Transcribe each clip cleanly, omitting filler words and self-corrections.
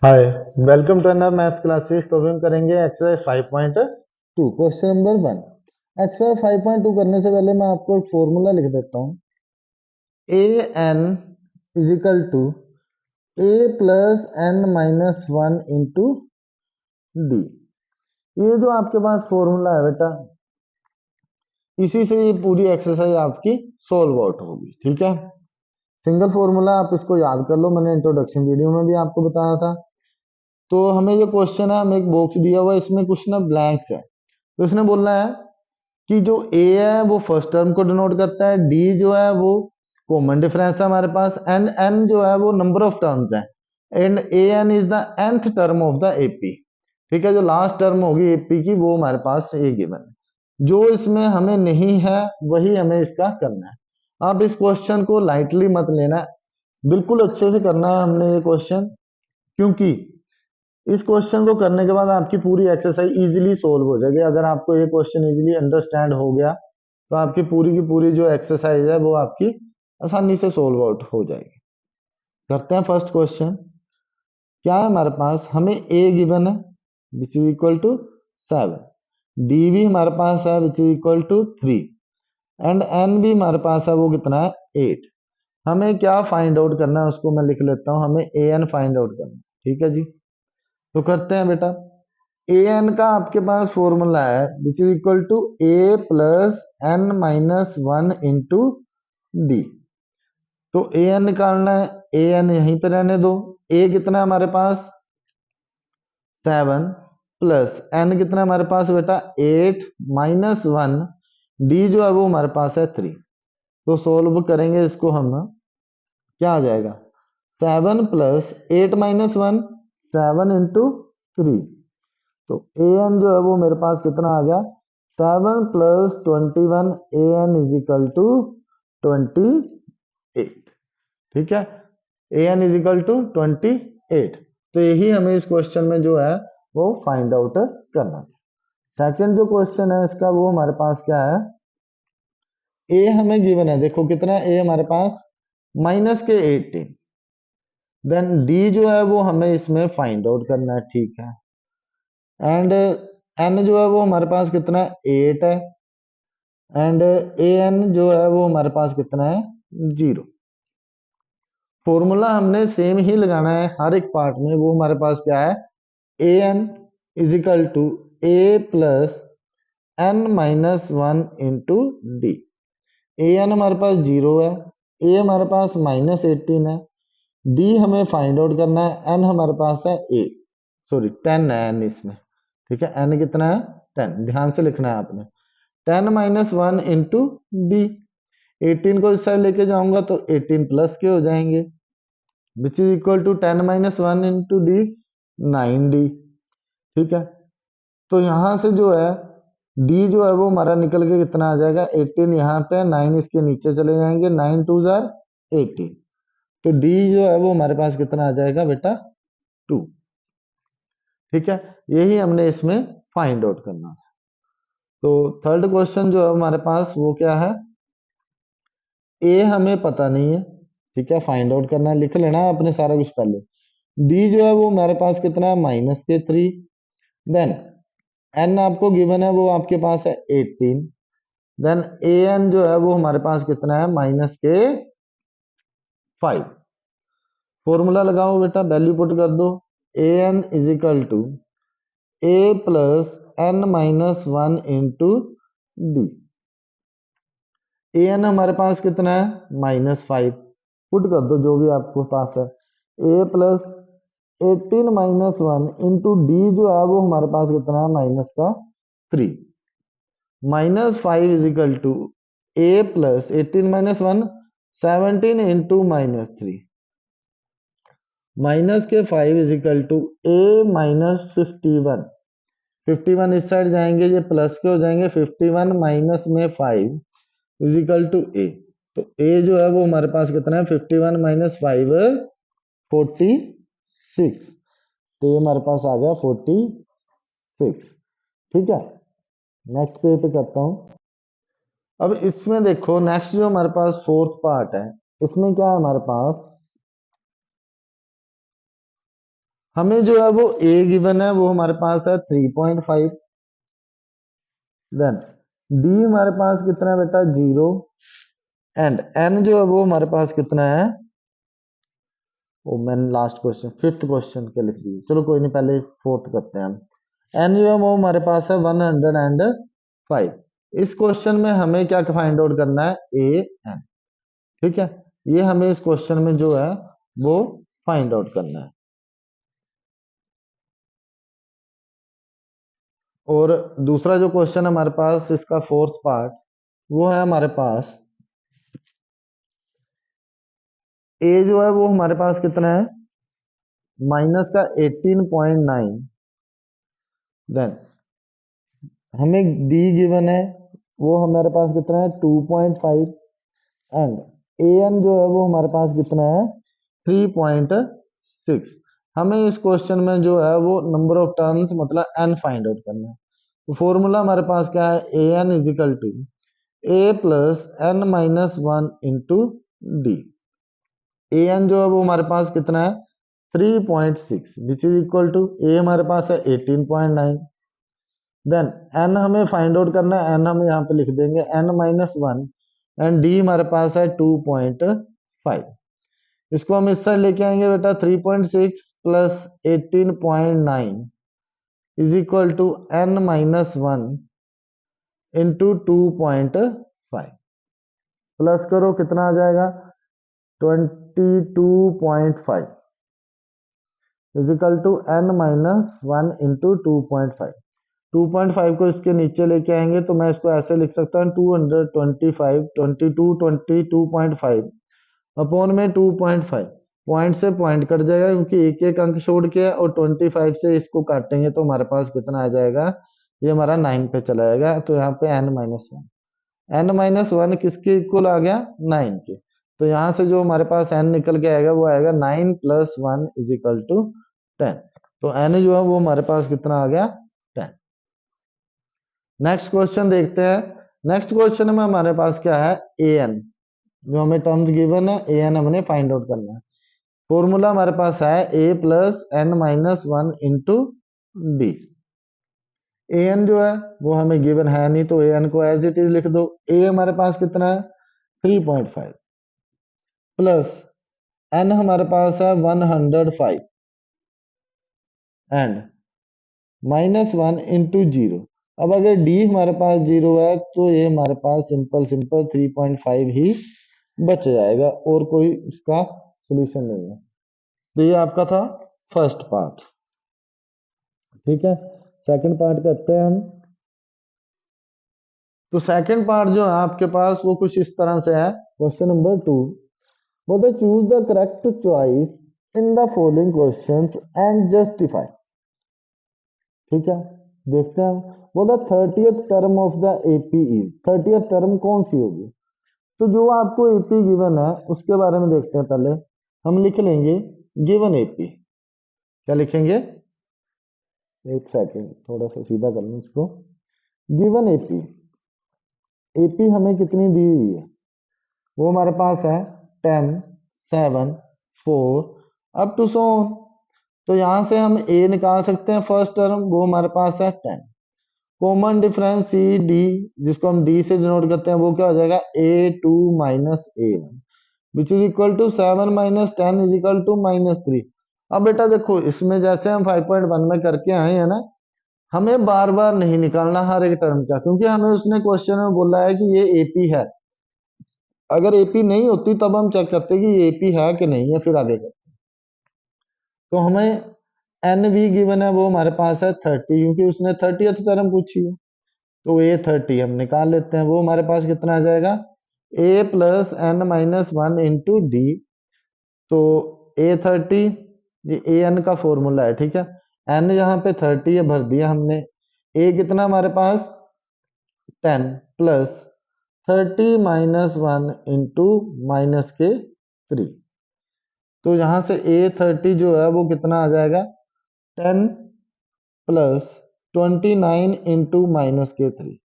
Hi, welcome to another maths classes. तो अभी हम करेंगे एक्सरसाइज 5.2 क्वेश्चन नंबर 1। एक्सरसाइज 5.2 करने से पहले मैं आपको एक फॉर्मूला लिख देता हूँ। A n is equal to a plus n minus one into d. ये जो आपके पास फॉर्मूला है बेटा, इसी से ये पूरी एक्सरसाइज आपकी सोल्व आउट होगी। ठीक है, सिंगल फॉर्मूला, आप इसको याद कर लो, मैंने इंट्रोडक्शन वीडियो में भी आपको बताया था। तो हमें ये क्वेश्चन है, हमें एक बॉक्स दिया हुआ है, इसमें कुछ ना ब्लैंक्स है। तो इसने बोलना है कि जो ए है वो फर्स्ट टर्म को डिनोट करता है, डी जो है वो कॉमन डिफरेंस है हमारे पास, एंड एन जो है वो नंबर ऑफ टर्म्स है, and a n is the nth term of the AP. ठीक है, जो लास्ट टर्म होगी एपी की वो हमारे पास ये गिवन है। जो इसमें हमें नहीं है वही हमें इसका करना है। आप इस क्वेश्चन को लाइटली मत लेना है, बिल्कुल अच्छे से करना है हमने ये क्वेश्चन, क्योंकि इस क्वेश्चन को करने के बाद आपकी पूरी एक्सरसाइज इजीली सोल्व हो जाएगी। अगर आपको ये क्वेश्चन इजीली अंडरस्टैंड हो गया तो आपकी पूरी की पूरी जो एक्सरसाइज है वो आपकी आसानी से सोल्व आउट हो जाएगी। करते हैं फर्स्ट क्वेश्चन। क्या है हमारे पास, हमें ए गिवन है which is equal to 7, d भी हमारे पास है which is equal to 3, and n भी हमारे पास है वो कितना है 8। हमें क्या फाइंड आउट करना है उसको मैं लिख लेता हूं, हमें ए एन फाइंड आउट करना है। ठीक है जी, तो करते हैं बेटा। ए एन का आपके पास फॉर्मूला है which is equal to a plus n minus one into d. तो ए एन निकालना है, ए एन यहीं पे रहने दो। ए कितना है हमारे पास 7, प्लस एन कितना है हमारे पास बेटा 8 माइनस वन, डी जो है वो हमारे पास है 3। तो सोल्व करेंगे इसको हम, क्या आ जाएगा 7 प्लस 8 माइनस वन, 7 इंटू 3। तो ए एन जो है वो मेरे पास कितना आ गया 7 plus 21, a n is equal to 28। ठीक है, a n is equal to 28। तो यही हमें इस क्वेश्चन में जो है वो फाइंड आउट करना है। सेकंड जो क्वेश्चन है इसका वो हमारे पास क्या है, ए हमें गिवन है, देखो कितना ए हमारे पास माइनस के 18, देन डी जो है वो हमें इसमें फाइंड आउट करना है। ठीक है, एंड एन जो है वो हमारे पास कितना है 8 है, एंड ए एन जो है वो हमारे पास कितना है 0। फॉर्मूला हमने सेम ही लगाना है हर एक पार्ट में। वो हमारे पास क्या है a n is equal to a plus n minus one into d. A n हमारे पास 0 है, ए हमारे पास माइनस 18 है, डी हमें फाइंड आउट करना है, एन हमारे पास है 10 है एन इसमें। ठीक है, एन कितना है 10, ध्यान से लिखना है आपने। 10 माइनस वन इंटू डी, 18 को इस साइड लेके जाऊंगा तो 18 प्लस के हो जाएंगे which is equal to 10 minus one into d 9d। ठीक है, तो यहां से जो है डी जो है वो हमारा निकल के कितना आ जाएगा 18, यहाँ पे 9 इसके नीचे चले जाएंगे, 9 2 जार 18। तो डी जो है वो हमारे पास कितना आ जाएगा बेटा 2। ठीक है, यही हमने इसमें फाइंड आउट करना है। तो थर्ड क्वेश्चन जो है हमारे पास वो क्या है, ए हमें पता नहीं है। ठीक है, फाइंड आउट करना है, लिख लेना है आपने सारा कुछ पहले। डी जो है वो हमारे पास कितना है माइनस के 3, देन एन आपको गिवन है वो आपके पास है 18, देन ए एन जो है वो हमारे पास कितना है माइनस के 5। फॉर्मूला लगाओ बेटा, वैल्यू पुट कर दो, a n is equal to a plus n minus one into d. A n हमारे पास कितना है -5, पुट कर दो जो भी आपको पास है। A plus 18 minus one into d जो है वो हमारे पास कितना है माइनस का 3। -5 is equal to a plus 18 minus one 17 into -3, minus के 5 is equal to a minus 51। 51 इस साइड जाएंगे, ये प्लस के हो जाएंगे, 51 माइनस में 5 इज इक्वल टू ए। तो ए जो है वो हमारे पास कितना है 51 माइनस 5 46। तो ये हमारे पास आ गया 46। ठीक है, नेक्स्ट पेज पे करता हूं। अब इसमें देखो नेक्स्ट जो हमारे पास फोर्थ पार्ट है, इसमें क्या है हमारे पास हमें जो है वो ए गिवन है, वो हमारे पास है 3.5। देन डी हमारे पास कितना है बेटा 0, एंड एन जो है वो हमारे पास कितना है, वो मैंने लास्ट क्वेश्चन फिफ्थ क्वेश्चन के लिख दिए, चलो कोई नहीं, पहले फोर्थ करते हैं हम। एन जो है वो हमारे पास है 105। इस क्वेश्चन में हमें क्या फाइंड आउट करना है, ए एन। ठीक है, ये हमें इस क्वेश्चन में जो है वो फाइंड आउट करना है। और दूसरा जो क्वेश्चन है हमारे पास, इसका फोर्थ पार्ट, वो है हमारे पास ए जो है वो हमारे पास कितना है, माइनस का 18.9। देन हमें डी गिवन है, वो हमारे पास कितना है 2.5, एंड ए एन जो है वो हमारे पास कितना है 3.6। हमें इस क्वेश्चन में जो है वो नंबर ऑफ टर्म्स मतलब एन फाइंड आउट करना है। तो फॉर्मूला हमारे पास क्या है, a n is equal to a plus n minus one into d. A n जो है वो हमारे पास कितना है 3.6, which is equal to a हमारे पास है 18.9। देन एन हमें फाइंड आउट करना है, एन हम यहाँ पे लिख देंगे n minus one, and d हमारे पास है 2.5। इसको हम इस साइड लेके आएंगे बेटा, 3.6 plus 18.9 is equal to n minus one into 2.5। Plus करो कितना आ जाएगा 22.5 is equal to n minus one into 2.5। 2.5 को इसके नीचे लेके आएंगे तो मैं इसको ऐसे लिख सकता हूँ 225 22.5 अपॉन में 2.5। पॉइंट से पॉइंट कट जाएगा क्योंकि एक एक अंक छोड़ के है, और 25 से इसको काटेंगे तो हमारे पास कितना आ जाएगा, ये हमारा 9 पे चला जाएगा। तो यहाँ पे n-1 किसके इक्वल आ गया 9 के। तो यहाँ से जो हमारे पास n निकल के आएगा वो आएगा 9 प्लस 1 इज इक्वल टू 10। तो n जो है वो हमारे पास कितना आ गया 10। नेक्स्ट क्वेश्चन देखते हैं। नेक्स्ट क्वेश्चन में हमारे पास क्या है, ए एन जो हमें टर्म्स गिवन है, ए एन हमने फाइंड आउट करना है। फॉर्मूला हमारे पास है a plus n minus one into d. A n जो है वो हमें गिवन है नहीं, तो ए एन को एज इट इज लिख दो। ए हमारे पास कितना है 3.5 प्लस एन हमारे पास है 105 and minus one into zero. अब अगर डी हमारे पास जीरो है तो ये हमारे पास सिंपल सिंपल 3.5 ही बच जाएगा, और कोई इसका सोल्यूशन नहीं है। तो ये आपका था फर्स्ट पार्ट। ठीक है, सेकंड पार्ट करते हैं हम। तो सेकंड पार्ट जो है आपके पास वो कुछ इस तरह से है। क्वेश्चन नंबर 2, बोलते choose the correct choice in the following questions and justify. ठीक है, देखते हैं। बोला 30th term of the AP is, 30th term कौन सी होगी। तो जो आपको एपी गिवन है उसके बारे में देखते हैं। पहले हम लिख लेंगे गिवन एपी। क्या लिखेंगे, एक सेकेंड थोड़ा सा सीधा कर लूं इसको। गिवन एपी, एपी हमें कितनी दी हुई है, वो हमारे पास है 10, 7, 4 अप टू सो ऑन। तो यहां से हम ए निकाल सकते हैं फर्स्ट टर्म, वो हमारे पास है 10। कॉमन डिफरेंस सी डी, जिसको हम डी से डिनोट करते हैं, वो क्या हो जाएगा A2 minus A1 which is equal to 7 minus 10 is equal to -3। अब बेटा देखो, इसमें जैसे हम 5.1 में करके आए हैं ना, हमें बार बार नहीं निकालना हर एक टर्म का, क्योंकि हमें उसने क्वेश्चन में बोला है कि ये एपी है। अगर एपी नहीं होती तब हम चेक करते कि ये एपी है कि नहीं है, फिर आगे करते। तो हमें एन वी गिवन है, वो हमारे पास है 30, क्योंकि उसने 30th टर्म पूछी है। तो ए 30 हम निकाल लेते हैं, वो हमारे पास कितना आ जाएगा a plus n minus one into d. तो ए 30, ये ए एन का फॉर्मूला है। ठीक है, एन यहाँ पे 30 है, भर दिया हमने। ए कितना हमारे पास 10 plus 30 minus one into minus के 3। तो यहाँ से ए 30 जो है वो कितना आ जाएगा 10 प्लस 29 इंटू माइनस के 3।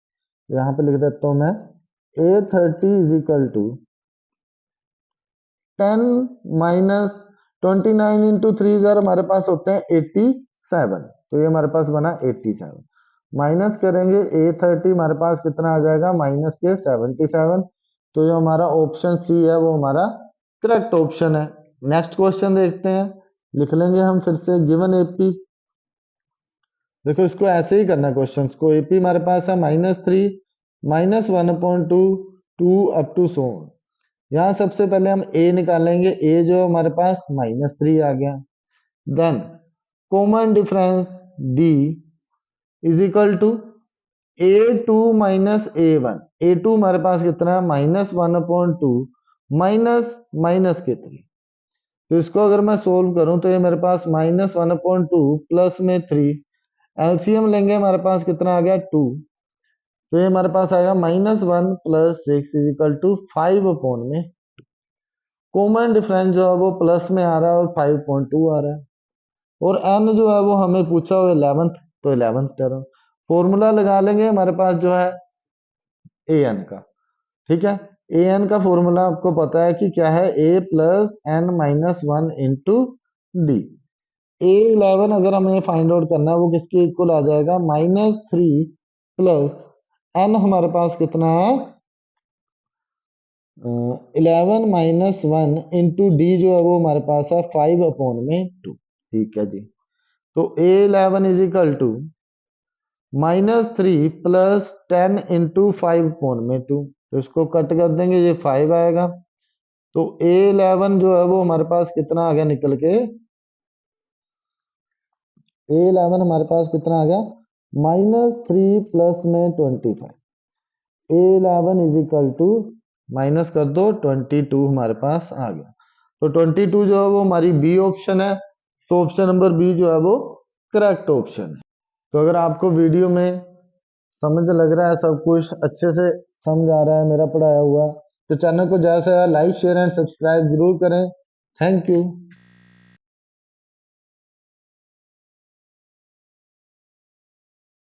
यहाँ पे लिख देता हूं मैं A30 is equal to 10 minus 29 into 3 हमारे पास होते हैं 87, तो ये हमारे पास बना 87। माइनस करेंगे A30 हमारे पास कितना आ जाएगा, माइनस के 77। तो जो हमारा ऑप्शन सी है वो हमारा करेक्ट ऑप्शन है। नेक्स्ट क्वेश्चन देखते हैं, लिख लेंगे हम फिर से गिवन एपी। देखो इसको ऐसे ही करना है क्वेश्चन को। एपी हमारे पास है -3 -1/2 2 अप टू सो। यहाँ सबसे पहले हम ए निकालेंगे, ए जो हमारे पास -3 आ गया। Then common difference d is equal to A2 minus A1। A2 हमारे पास कितना है, -1/2 माइनस माइनस के 3। तो इसको अगर मैं सोल्व करूं तो ये मेरे पास -1/2 प्लस में 3, एलसीएम लेंगे हमारे पास कितना आ गया 2। तो ये हमारे पास आएगा -1 प्लस 6 इज इक्वल टू 5 में। कॉमन डिफरेंस जो है वो प्लस में आ रहा है और 5.2 आ रहा है। और n जो है वो हमें पूछा हो 11th, तो 11th टर्म। फॉर्मूला लगा लेंगे हमारे पास जो है an का। ठीक है, an का फॉर्मूला आपको पता है कि क्या है, a plus n minus 1 into D. A11 अगर हमें फाइंड आउट करना है वो किसके इक्वल आ जाएगा, -3 प्लस n हमारे पास कितना है 11 माइनस 1 इंटू डी जो है वो हमारे पास है 5/2। ठीक है जी, तो A11 is equal to -3 plus 10 into 5/2। तो इसको कट कर देंगे, ये 5 आएगा। तो A11 जो है वो हमारे पास कितना आ गया निकल के, A11 हमारे पास कितना आ गया, -3 प्लस में 25। A11 is equal to minus कर दो 22 हमारे पास आ गया। तो 22 जो है वो हमारी बी ऑप्शन है। तो ऑप्शन नंबर बी जो है वो करेक्ट ऑप्शन है। तो अगर आपको वीडियो में समझ लग रहा है, सब कुछ अच्छे से समझ आ रहा है मेरा पढ़ाया हुआ, तो चैनल को ज़्यादा से ज़्यादा लाइक शेयर एंड सब्सक्राइब जरूर करें। Thank you.